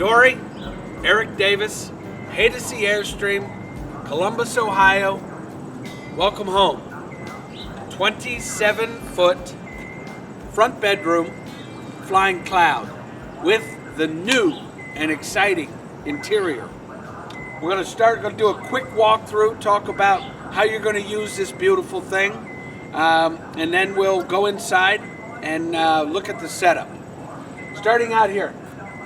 Dory, Eric Davis, Haydocy Airstream, Columbus, Ohio. Welcome home. 27-foot front bedroom flying cloud with the new and exciting interior. We're going to do a quick walkthrough, talk about how you're going to use this beautiful thing, and then we'll go inside and look at the setup. Starting out here,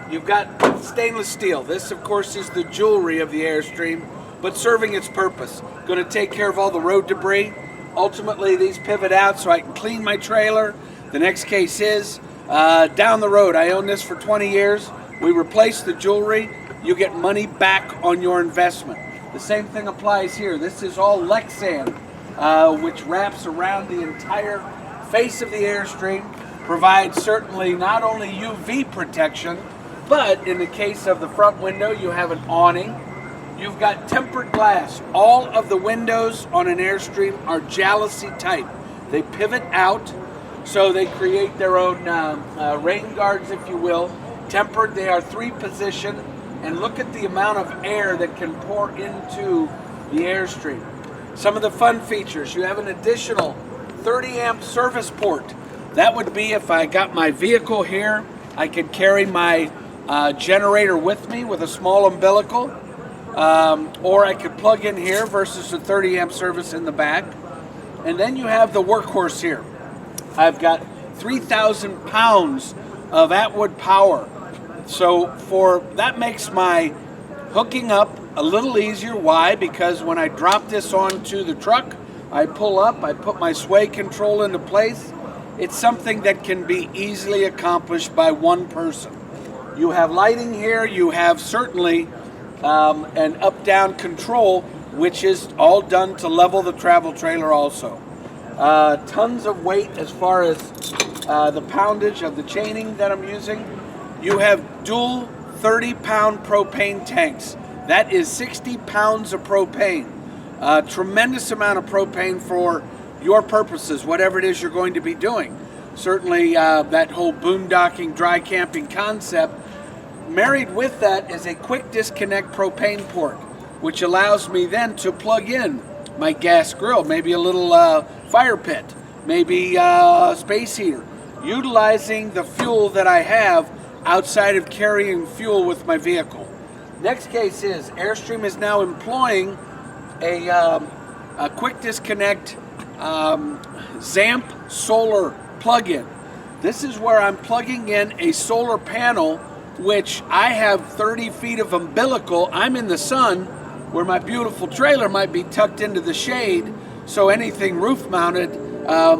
you've got stainless steel. This, of course, is the jewelry of the Airstream, but serving its purpose. Going to take care of all the road debris. Ultimately, these pivot out so I can clean my trailer. The next case is down the road. I own this for 20 years. We replace the jewelry. You get money back on your investment. The same thing applies here. This is all Lexan, which wraps around the entire face of the Airstream, provides certainly not only UV protection, but in the case of the front window, you have an awning. You've got tempered glass. All of the windows on an Airstream are Galley type. They pivot out, so they create their own rain guards, if you will. Tempered, they are 3-position, and look at the amount of air that can pour into the Airstream. Some of the fun features, you have an additional 30 amp service port. That would be if I got my vehicle here, I could carry my generator with me with a small umbilical, or I could plug in here versus a 30 amp service in the back. And then you have the workhorse here. I've got 3,000 pounds of Atwood power. So that makes my hooking up a little easier. Why? Because when I drop this onto the truck, I pull up, I put my sway control into place. It's something that can be easily accomplished by one person. You have lighting here, you have certainly an up-down control, which is all done to level the travel trailer also. Tons of weight as far as the poundage of the chaining that I'm using. You have dual 30-pound propane tanks. That is 60 pounds of propane. Tremendous amount of propane for your purposes, whatever it is you're going to be doing. Certainly that whole boondocking, dry camping concept. Married with that is a quick disconnect propane port, which allows me then to plug in my gas grill, maybe a little fire pit, maybe a space heater, utilizing the fuel that I have outside of carrying fuel with my vehicle. Next case is Airstream is now employing a quick disconnect ZAMP solar plug-in. This is where I'm plugging in a solar panel, which I have 30 feet of umbilical. I'm in the sun, where my beautiful trailer might be tucked into the shade, so anything roof mounted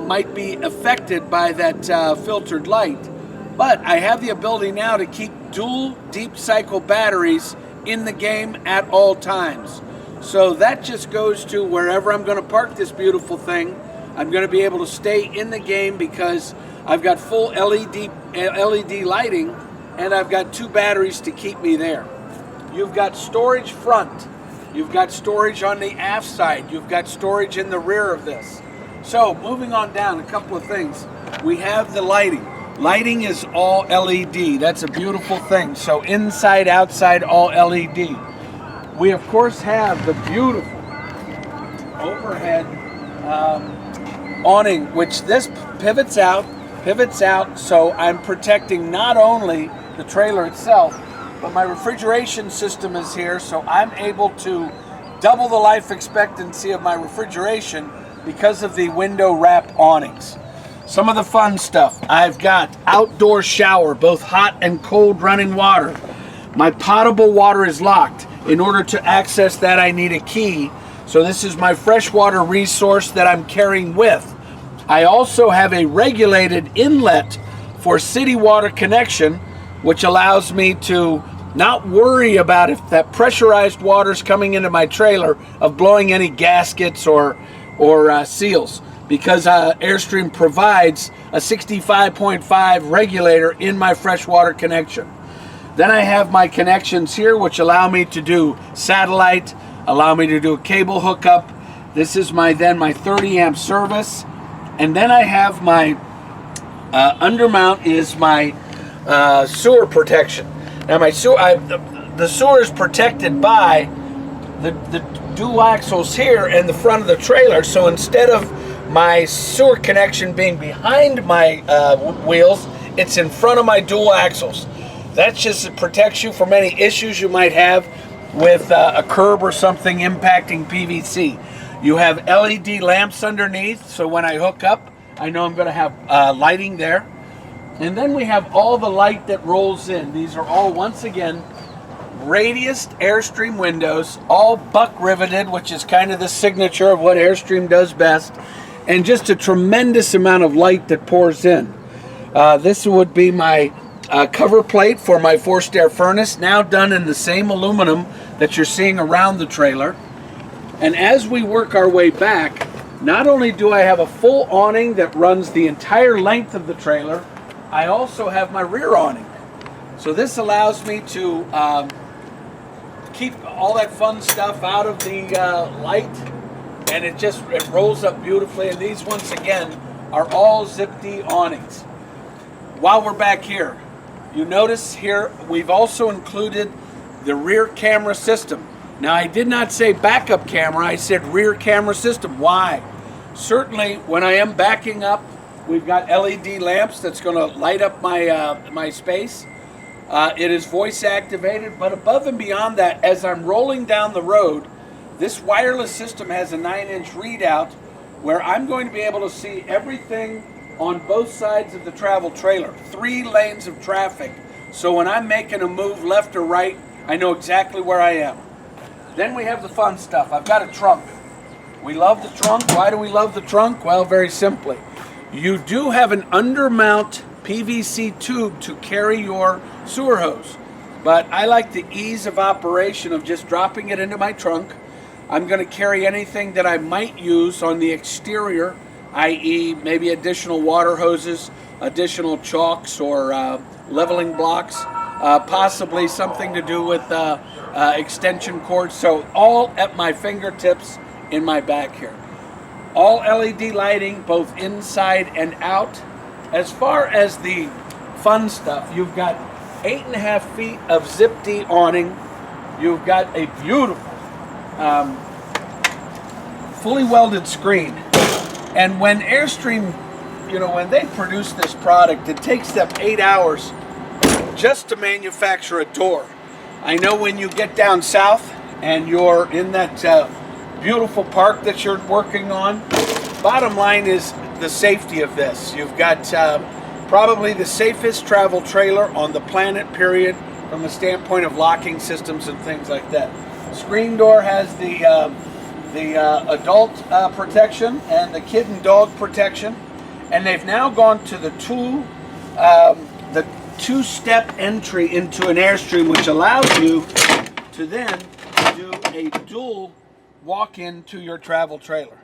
might be affected by that filtered light. But I have the ability now to keep dual deep cycle batteries in the game at all times. So that just goes to wherever I'm going to park this beautiful thing, I'm going to be able to stay in the game because I've got full LED lighting and I've got 2 batteries to keep me there. You've got storage front. You've got storage on the aft side. You've got storage in the rear of this. So moving on down, a couple of things. We have the lighting. Lighting is all LED. That's a beautiful thing. So inside, outside, all LED. We of course have the beautiful overhead awning, which this pivots out, so I'm protecting not only the trailer itself, but my refrigeration system is here, so I'm able to double the life expectancy of my refrigeration because of the window wrap awnings. Some of the fun stuff, I've got outdoor shower, both hot and cold running water. My potable water is locked. In order to access that, I need a key. So this is my freshwater resource that I'm carrying with. I also have a regulated inlet for city water connection, which allows me to not worry about if that pressurized water is coming into my trailer of blowing any gaskets or seals, because Airstream provides a 65.5 regulator in my freshwater connection. Then I have my connections here, which allow me to do satellite, allow me to do a cable hookup. This is my 30 amp service. And then I have my undermount is my sewer protection. Now my sewer, the sewer is protected by the dual axles here in the front of the trailer. So instead of my sewer connection being behind my wheels, it's in front of my dual axles. That just protects you from any issues you might have with a curb or something impacting PVC. You have LED lamps underneath, so when I hook up, I know I'm going to have lighting there. And then we have all the light that rolls in. These are all, once again, radius Airstream windows, all buck riveted, which is kind of the signature of what Airstream does best, and just a tremendous amount of light that pours in. This would be my cover plate for my forced air furnace, now done in the same aluminum that you're seeing around the trailer. And as we work our way back, not only do I have a full awning that runs the entire length of the trailer, I also have my rear awning. So this allows me to keep all that fun stuff out of the light, and it rolls up beautifully. And these, once again, are all Zip-D awnings. While we're back here, you notice here we've also included the rear camera system. Now, I did not say backup camera, I said rear camera system. Why? Certainly when I am backing up, we've got LED lamps that's going to light up my space. It is voice activated, but above and beyond that, as I'm rolling down the road, this wireless system has a 9-inch readout where I'm going to be able to see everything on both sides of the travel trailer. 3 lanes of traffic. So when I'm making a move left or right, I know exactly where I am. Then we have the fun stuff. I've got a trunk. We love the trunk. Why do we love the trunk? Well, very simply. You do have an undermount PVC tube to carry your sewer hose, but I like the ease of operation of just dropping it into my trunk. I'm going to carry anything that I might use on the exterior, i.e. maybe additional water hoses, additional chalks or leveling blocks, possibly something to do with extension cords. So all at my fingertips in my back here. All LED lighting, both inside and out. As far as the fun stuff, you've got 8.5 feet of Zip-D awning. You've got a beautiful fully welded screen. And when Airstream, when they produce this product, it takes them 8 hours just to manufacture a door. I know when you get down south and you're in that beautiful park that you're working on, bottom line is the safety of this. You've got probably the safest travel trailer on the planet, period, from the standpoint of locking systems and things like that. Screen door has the adult protection and the kid and dog protection, and they've now gone to the two-step entry into an Airstream, which allows you to then do a dual walk-in to your travel trailer.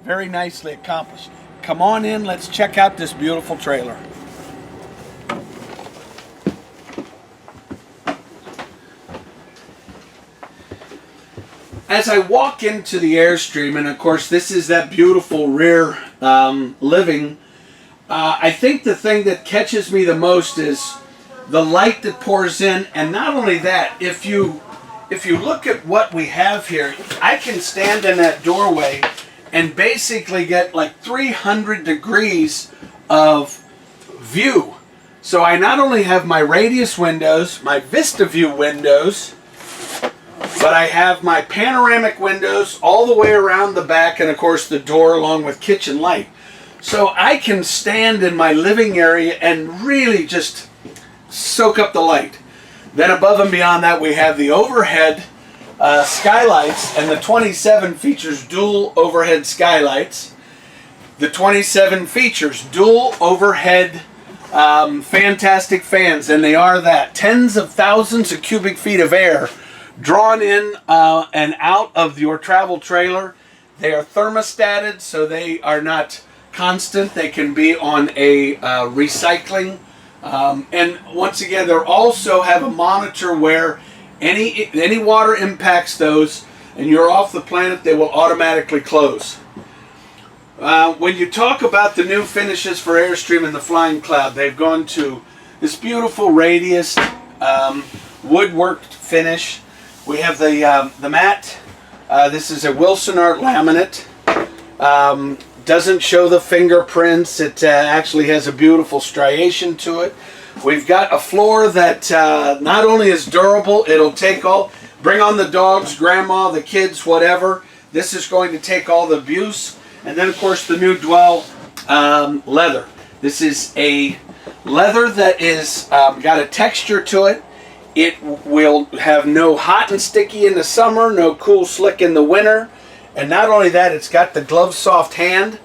Very nicely accomplished. Come on in, let's check out this beautiful trailer. As I walk into the Airstream, and of course this is that beautiful rear living, I think the thing that catches me the most is the light that pours in. And not only that, if you look at what we have here, I can stand in that doorway and basically get like 300 degrees of view. So I not only have my radius windows, my Vista View windows, but I have my panoramic windows all the way around the back, and of course the door along with kitchen light. So I can stand in my living area and really just soak up the light. Then above and beyond that, we have the overhead skylights, and the 27 features dual overhead skylights. The 27 features dual overhead fantastic fans, and they are that. Tens of thousands of cubic feet of air drawn in and out of your travel trailer. They are thermostated, so they are not constant. They can be on a recycling. And once again, they also have a monitor where any water impacts those and you're off the planet, they will automatically close. When you talk about the new finishes for Airstream and the Flying Cloud, they've gone to this beautiful radius woodwork finish. We have the mat. This is a Wilson Art laminate. Doesn't show the fingerprints. It actually has a beautiful striation to it. We've got a floor that not only is durable, it'll bring on the dogs, grandma, the kids, whatever. This is going to take all the abuse. And then, of course, the new Dwell leather. This is a leather that is got a texture to it. It will have no hot and sticky in the summer, no cool slick in the winter. And not only that, it's got the glove soft hand.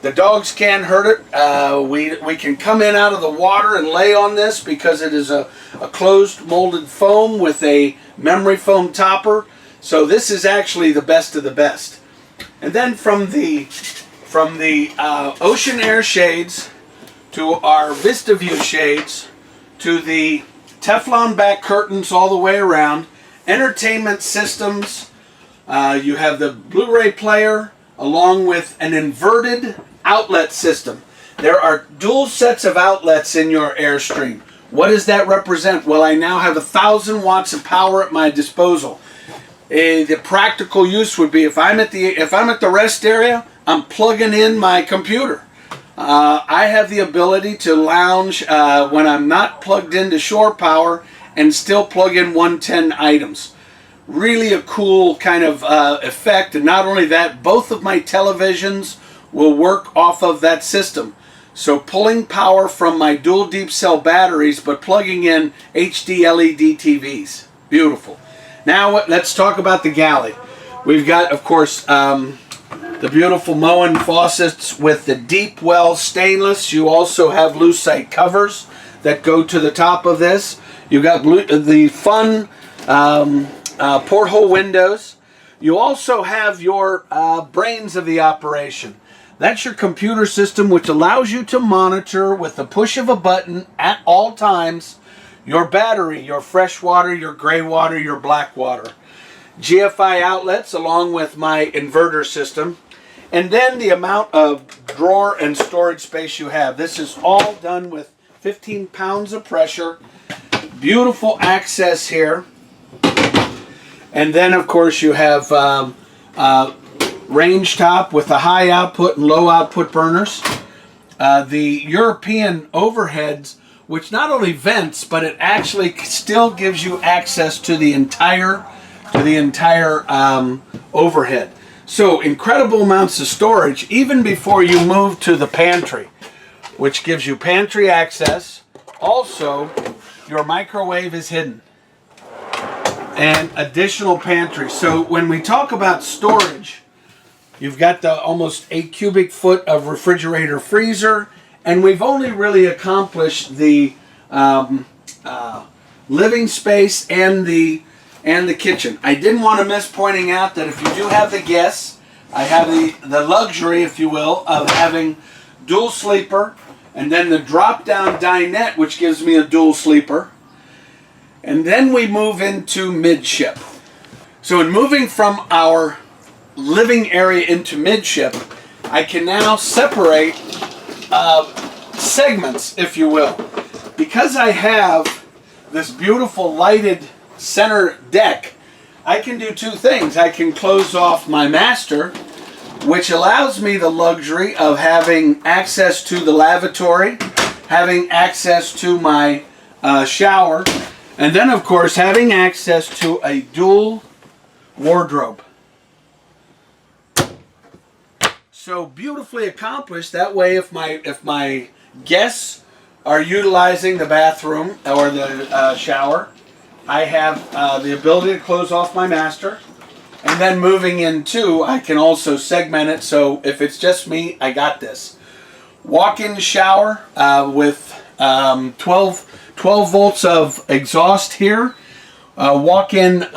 The dogs can't hurt it. We can come in out of the water and lay on this because it is a closed molded foam with a memory foam topper. So this is actually the best of the best. And then from the Ocean Air shades to our Vista View shades to the Teflon back curtains all the way around, entertainment systems. You have the Blu-ray player along with an inverted outlet system. There are dual sets of outlets in your Airstream. What does that represent? Well, I now have 1,000 watts of power at my disposal. The practical use would be if I'm at the rest area, I'm plugging in my computer. I have the ability to lounge when I'm not plugged into shore power and still plug in 110 items. Really a cool kind of effect. And not only that, both of my televisions will work off of that system. So pulling power from my dual deep cell batteries, but plugging in HD LED TVs. Beautiful. Now let's talk about the Galley. We've got, of course, the beautiful Moen faucets with the deep well stainless. You also have lucite covers that go to the top of this. You've got the fun porthole windows. You also have your brains of the operation. That's your computer system, which allows you to monitor with the push of a button at all times your battery, your fresh water, your gray water, your black water. GFI outlets along with my inverter system. And then the amount of drawer and storage space you have. This is all done with 15 pounds of pressure. Beautiful access here. And then, of course, you have range top with the high output and low output burners. The European overheads, which not only vents, but it actually still gives you access to the entire overhead. So incredible amounts of storage even before you move to the pantry, which gives you pantry access. Also, your microwave is hidden. And additional pantry. So when we talk about storage, you've got the almost 8 cubic foot of refrigerator freezer, and we've only really accomplished the living space and the kitchen. I didn't want to miss pointing out that if you do have the guests, I have the luxury, if you will, of having dual sleeper, and then the drop-down dinette, which gives me a dual sleeper. And then we move into midship. So in moving from our living area into midship, I can now separate segments, if you will. Because I have this beautiful lighted center deck, I can do two things. I can close off my master, which allows me the luxury of having access to the lavatory, having access to my shower, and then, of course, having access to a dual wardrobe. So beautifully accomplished. That way, if my guests are utilizing the bathroom or the shower, I have the ability to close off my master. And then moving into, I can also segment it. So if it's just me, I got this. Walk-in shower with 12 volts of exhaust here. Walk-in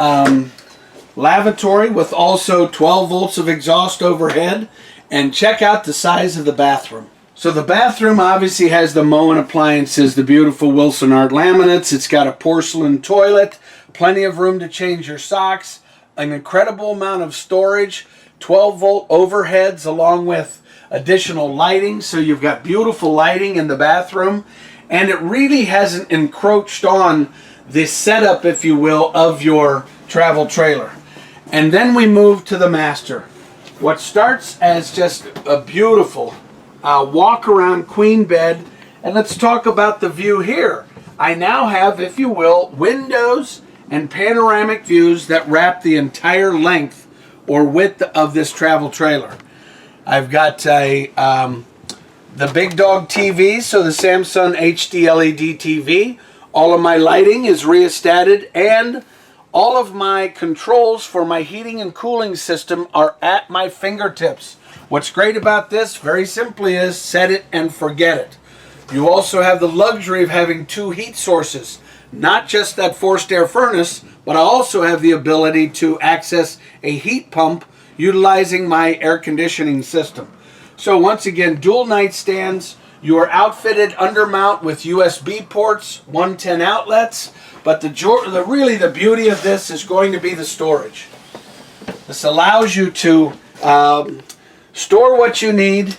lavatory with also 12 volts of exhaust overhead. And check out the size of the bathroom. So the bathroom obviously has the Moen appliances, the beautiful Wilson Art laminates. It's got a porcelain toilet, plenty of room to change your socks, an incredible amount of storage, 12 volt overheads along with additional lighting. So you've got beautiful lighting in the bathroom, and it really hasn't encroached on the setup, if you will, of your travel trailer. And then we move to the master. What starts as just a beautiful walk around queen bed. And let's talk about the view here. I now have, if you will, windows and panoramic views that wrap the entire length or width of this travel trailer. I've got the big dog TV, so the Samsung HD LED TV. All of my lighting is rheostated, and all of my controls for my heating and cooling system are at my fingertips. What's great about this, very simply, is set it and forget it. You also have the luxury of having 2 heat sources, not just that forced air furnace, but I also have the ability to access a heat pump utilizing my air conditioning system. So once again, dual nightstands. You are outfitted undermount with USB ports, 110 outlets, but really the beauty of this is going to be the storage. This allows you to store what you need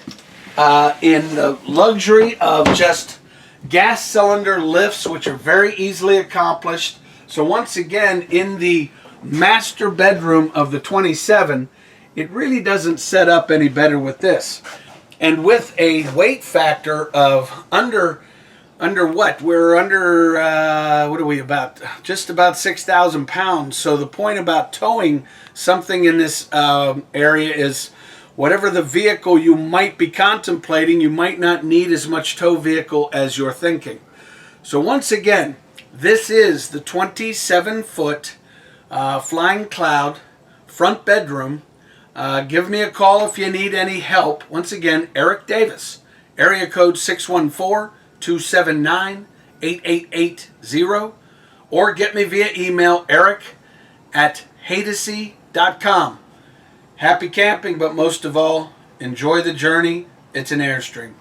in the luxury of just gas cylinder lifts, which are very easily accomplished. So once again, in the master bedroom of the 27, it really doesn't set up any better with this. And with a weight factor of under what? We're under, what are we about? Just about 6,000 pounds. So the point about towing something in this area is whatever the vehicle you might be contemplating, you might not need as much tow vehicle as you're thinking. So once again, this is the 27-foot Flying Cloud front bedroom. Give me a call if you need any help. Once again, Eric Davis, area code 614-279-8880, or get me via email, eric@haydocy.com. Happy camping, but most of all, enjoy the journey. It's an Airstream.